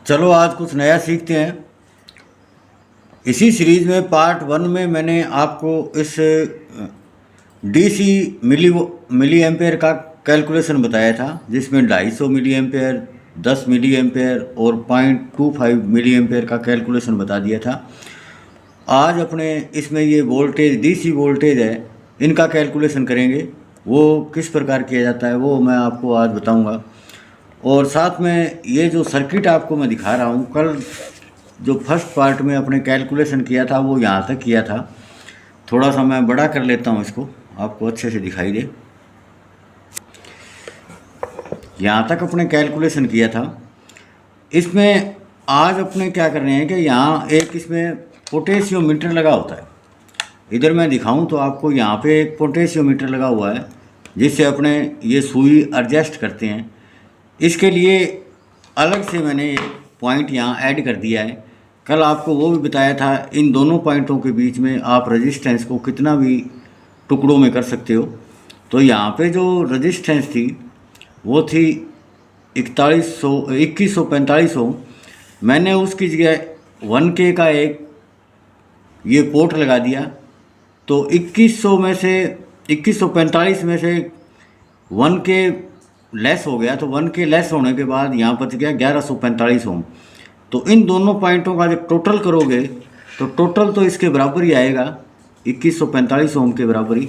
चलो आज कुछ नया सीखते हैं। इसी सीरीज़ में पार्ट 1 में मैंने आपको इस डीसी मिली एम्पेयर का कैलकुलेशन बताया था, जिसमें 250 मिली एम्पेयर, 10 मिली एम्पेयर और 0.25 मिली एम्पेयर का कैलकुलेशन बता दिया था। आज अपने इसमें ये वोल्टेज डीसी वोल्टेज है, इनका कैलकुलेशन करेंगे। वो किस प्रकार किया जाता है वो मैं आपको आज बताऊंगा। और साथ में ये जो सर्किट आपको मैं दिखा रहा हूँ, कल जो फर्स्ट पार्ट में अपने कैलकुलेशन किया था वो यहाँ तक किया था। थोड़ा सा मैं बड़ा कर लेता हूँ, इसको आपको अच्छे से दिखाई दे। यहाँ तक अपने कैलकुलेशन किया था। इसमें आज अपने क्या कर रहे हैं कि यहाँ एक इसमें पोटेशियोमीटर लगा होता है। इधर मैं दिखाऊं तो आपको यहाँ पे एक पोटेशियोमीटर लगा हुआ है, जिससे अपने ये सुई एडजस्ट करते हैं। इसके लिए अलग से मैंने एक पॉइंट यहाँ ऐड कर दिया है। कल आपको वो भी बताया था, इन दोनों पॉइंटों के बीच में आप रेजिस्टेंस को कितना भी टुकड़ों में कर सकते हो। तो यहाँ पे जो रेजिस्टेंस थी वो थी 2145 ओम। मैंने उसकी जगह 1K का एक ये पोर्ट लगा दिया। तो 2100 में से 2145 में से 1K लेस हो गया, तो 1K लेस होने के बाद यहाँ बच गया 1145 ओम। तो इन दोनों पॉइंटों का जब टोटल करोगे तो टोटल तो इसके बराबर ही आएगा, 2145 ओम के बराबर ही।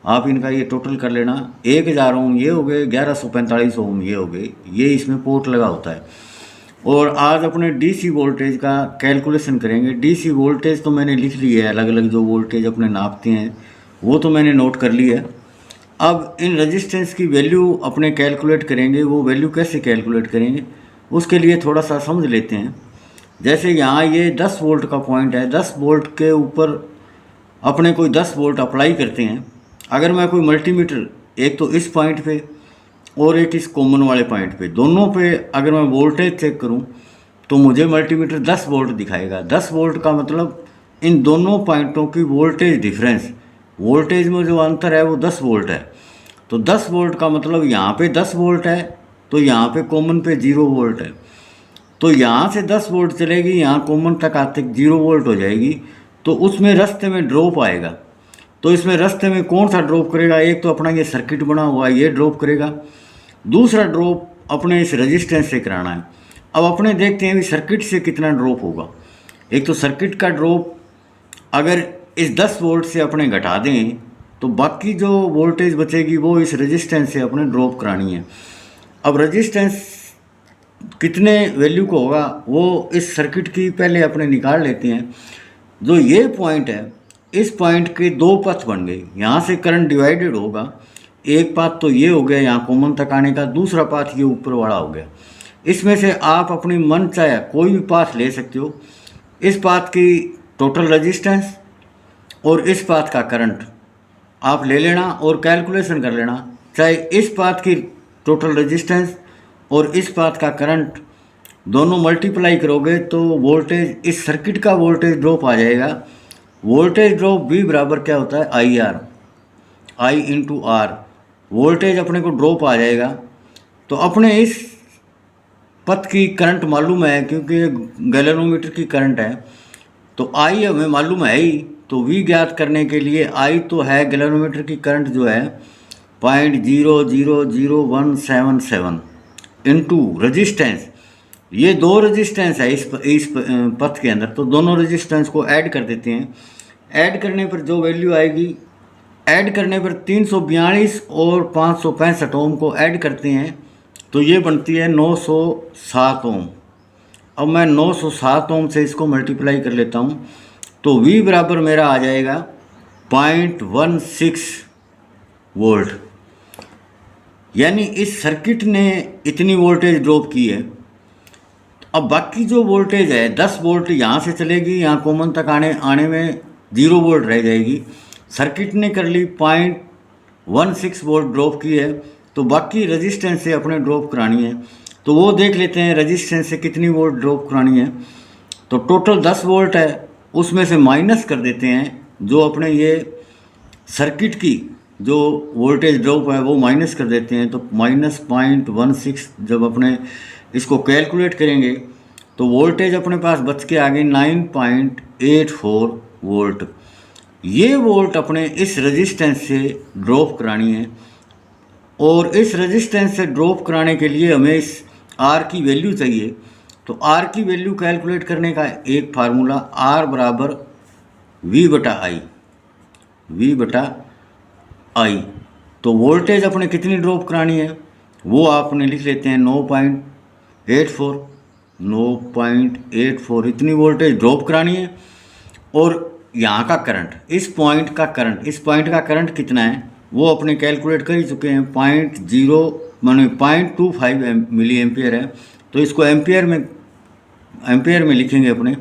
आप इनका ये टोटल कर लेना, 1000 ओम ये हो गए, 1145 ओम ये हो गए। ये इसमें पोर्ट लगा होता है। और आज अपने डीसी वोल्टेज का कैलकुलेशन करेंगे। डीसी वोल्टेज तो मैंने लिख ली है, अलग अलग जो वोल्टेज अपने नापते हैं वो तो मैंने नोट कर ली है। अब इन रेजिस्टेंस की वैल्यू अपने कैलकुलेट करेंगे। वो वैल्यू कैसे कैलकुलेट करेंगे उसके लिए थोड़ा सा समझ लेते हैं। जैसे यहाँ ये 10 वोल्ट का पॉइंट है, 10 वोल्ट के ऊपर अपने कोई 10 वोल्ट अप्लाई करते हैं। अगर मैं कोई मल्टीमीटर, एक तो इस पॉइंट पे और एक इस कॉमन वाले पॉइंट पे, दोनों पे अगर मैं वोल्टेज चेक करूं तो मुझे मल्टीमीटर 10 वोल्ट दिखाएगा। 10 वोल्ट का मतलब इन दोनों पॉइंटों की वोल्टेज डिफरेंस, वोल्टेज में जो अंतर है वो 10 वोल्ट है। तो 10 वोल्ट का मतलब यहाँ पे 10 वोल्ट है, तो यहाँ पे कॉमन पे 0 वोल्ट है। तो यहाँ से 10 वोल्ट चलेगी, यहाँ कॉमन तक आते 0 वोल्ट हो जाएगी। तो उसमें रास्ते में ड्रॉप आएगा। तो इसमें रास्ते में कौन सा ड्रॉप करेगा? एक तो अपना ये सर्किट बना हुआ है, ये ड्रॉप करेगा। दूसरा ड्रॉप अपने इस रेजिस्टेंस से कराना है। अब अपने देखते हैं भी सर्किट से कितना ड्रॉप होगा। एक तो सर्किट का ड्रॉप अगर इस 10 वोल्ट से अपने घटा दें तो बाकी जो वोल्टेज बचेगी वो इस रेजिस्टेंस से अपने ड्रॉप करानी है। अब रेजिस्टेंस कितने वैल्यू को होगा वो इस सर्किट की पहले अपने निकाल लेते हैं। जो ये पॉइंट है, इस पॉइंट के दो पथ बन गए, यहाँ से करंट डिवाइडेड होगा। एक पाथ तो ये हो गया यहाँ कॉमन तक आने का, दूसरा पाथ ये ऊपर वाला हो गया। इसमें से आप अपनी मन चाहे कोई भी पाथ ले सकते हो। इस पाथ की टोटल रेजिस्टेंस और इस पाथ का करंट आप ले लेना और कैलकुलेशन कर लेना। चाहे इस पाथ की टोटल रेजिस्टेंस और इस पाथ का करंट दोनों मल्टीप्लाई करोगे तो वोल्टेज, इस सर्किट का वोल्टेज ड्रॉप आ जाएगा। वोल्टेज ड्रॉप V बराबर क्या होता है? IR, I into R। Voltage अपने को ड्रॉप आ जाएगा। तो अपने इस पथ की करंट मालूम है, क्योंकि ये गैल्वेनोमीटर की करंट है। तो I हमें मालूम है ही, तो V ज्ञात करने के लिए I तो है गैल्वेनोमीटर की करंट जो है 0.000177 इंटू रेजिस्टेंस। ये दो रेजिस्टेंस है इस पथ के अंदर, तो दोनों रेजिस्टेंस को ऐड कर देते हैं। ऐड करने पर जो वैल्यू आएगी, ऐड करने पर 342 और 565 ओम को ऐड करते हैं तो ये बनती है 907 ओम। अब मैं 907 ओम से इसको मल्टीप्लाई कर लेता हूँ तो V बराबर मेरा आ जाएगा 0.16 वोल्ट। यानी इस सर्किट ने इतनी वोल्टेज ड्रॉप की है। अब बाकी जो वोल्टेज है 10 वोल्ट यहाँ से चलेगी, यहाँ कॉमन तक आने में 0 वोल्ट रह जाएगी। सर्किट ने कर ली 0.16 वोल्ट ड्रॉप की है, तो बाकी रेजिस्टेंस से अपने ड्रॉप करानी है। तो वो देख लेते हैं रेजिस्टेंस से कितनी वोल्ट ड्रॉप करानी है। तो टोटल 10 वोल्ट है, उसमें से माइनस कर देते हैं जो अपने ये सर्किट की जो वोल्टेज ड्रॉप है वो माइनस कर देते हैं। तो -0.16 जब अपने इसको कैलकुलेट करेंगे तो वोल्टेज अपने पास बच के आ गई 9.84 वोल्ट। ये वोल्ट अपने इस रेजिस्टेंस से ड्रॉप करानी है, और इस रेजिस्टेंस से ड्रॉप कराने के लिए हमें इस आर की वैल्यू चाहिए। तो आर की वैल्यू कैलकुलेट करने का एक फार्मूला, आर बराबर वी बटा आई। तो वोल्टेज अपने कितनी ड्रॉप करानी है वो आपने लिख लेते हैं 9.84 इतनी वोल्टेज ड्रॉप करानी है। और यहाँ का करंट, इस पॉइंट का करंट कितना है वो अपने कैलकुलेट कर ही चुके हैं, 0.25 मिली एम्पियर है। तो इसको एम्पियर में लिखेंगे अपने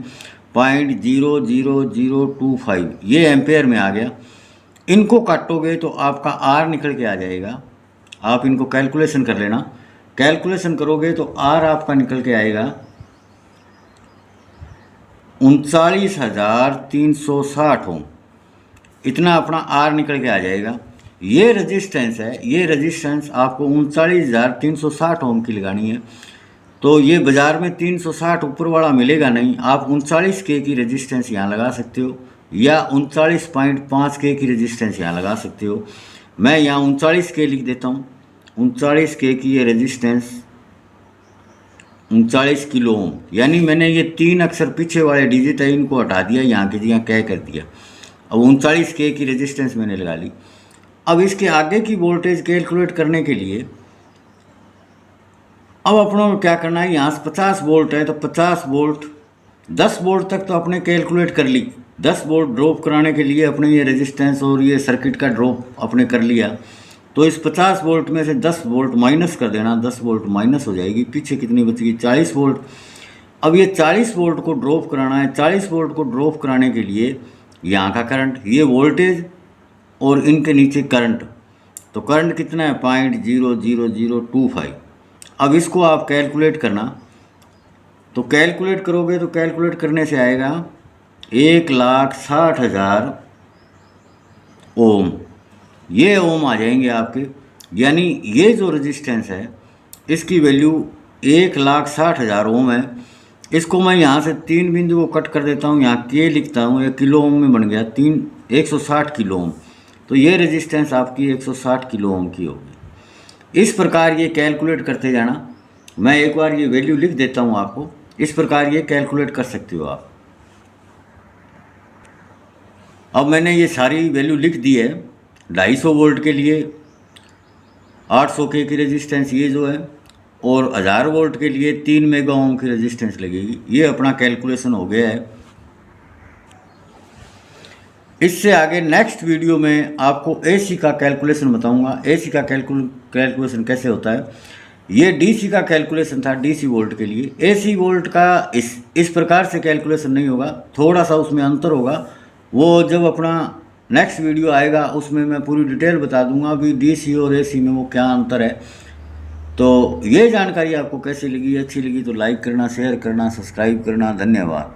0.00025, ये एम्पियर में आ गया। इनको काटोगे तो आपका आर निकल के आ जाएगा। आप इनको कैलकुलेशन कर लेना, कैलकुलेशन करोगे तो आर आपका निकल के आएगा 39,360 ओम, इतना अपना आर निकल के आ जाएगा। ये रेजिस्टेंस है, ये रेजिस्टेंस आपको 39,360 ओम की लगानी है। तो ये बाज़ार में 360 ऊपर वाला मिलेगा नहीं, आप 39K की रेजिस्टेंस यहाँ लगा सकते हो, या 39.5K की रेजिस्टेंस यहाँ लगा सकते हो। मैं यहाँ 39K लिख देता हूँ। 39K की ये रेजिस्टेंस 39 किलो ओम, यानी मैंने ये 3 अक्षर पीछे वाले डिजिट है इनको हटा दिया, यहाँ की जगह क्या कर दिया। अब 39K की रेजिस्टेंस मैंने लगा ली। अब इसके आगे की वोल्टेज कैलकुलेट करने के लिए अब अपनों को क्या करना है, यहाँ से 50 वोल्ट है तो 50 वोल्ट 10 वोल्ट तक तो अपने कैलकुलेट कर ली। 10 वोल्ट ड्रॉप कराने के लिए अपने ये रेजिस्टेंस और ये सर्किट का ड्रॉप अपने कर लिया। तो इस 50 वोल्ट में से 10 वोल्ट माइनस कर देना, 10 वोल्ट माइनस हो जाएगी, पीछे कितनी बचेगी 40 वोल्ट। अब ये 40 वोल्ट को ड्रॉप कराना है। 40 वोल्ट को ड्रॉप कराने के लिए यहाँ का करंट, ये वोल्टेज और इनके नीचे करंट, तो करंट कितना है 0.00025। अब इसको आप कैलकुलेट करना, तो कैलकुलेट करोगे तो कैलकुलेट करने से आएगा 1,60,000 ओम, ये ओम आ जाएंगे आपके। यानी ये जो रेजिस्टेंस है इसकी वैल्यू 1,60,000 ओम है। इसको मैं यहाँ से 3 बिंदु को कट कर देता हूँ, यहाँ के लिखता हूँ, ये किलो ओम में बन गया 160 किलो ओम। तो ये रेजिस्टेंस आपकी 160 किलो ओम की होगी। इस प्रकार ये कैलकुलेट करते जाना। मैं एक बार ये वैल्यू लिख देता हूँ आपको, इस प्रकार ये कैलकुलेट कर सकते हो आप। अब मैंने ये सारी वैल्यू लिख दी है। 250 वोल्ट के लिए 800K की रेजिस्टेंस ये जो है, और 1000 वोल्ट के लिए 3 मेगा ओम की रेजिस्टेंस लगेगी। ये अपना कैलकुलेशन हो गया है। इससे आगे नेक्स्ट वीडियो में आपको AC का कैलकुलेशन बताऊंगा। AC का कैलकुलेशन कैसे होता है। ये DC का कैलकुलेशन था, DC वोल्ट के लिए। AC वोल्ट का इस प्रकार से कैलकुलेशन नहीं होगा, थोड़ा सा उसमें अंतर होगा। वो जब अपना नेक्स्ट वीडियो आएगा उसमें मैं पूरी डिटेल बता दूंगा अभी DC और AC में वो क्या अंतर है। तो ये जानकारी आपको कैसी लगी, अच्छी लगी तो लाइक करना, शेयर करना, सब्सक्राइब करना। धन्यवाद।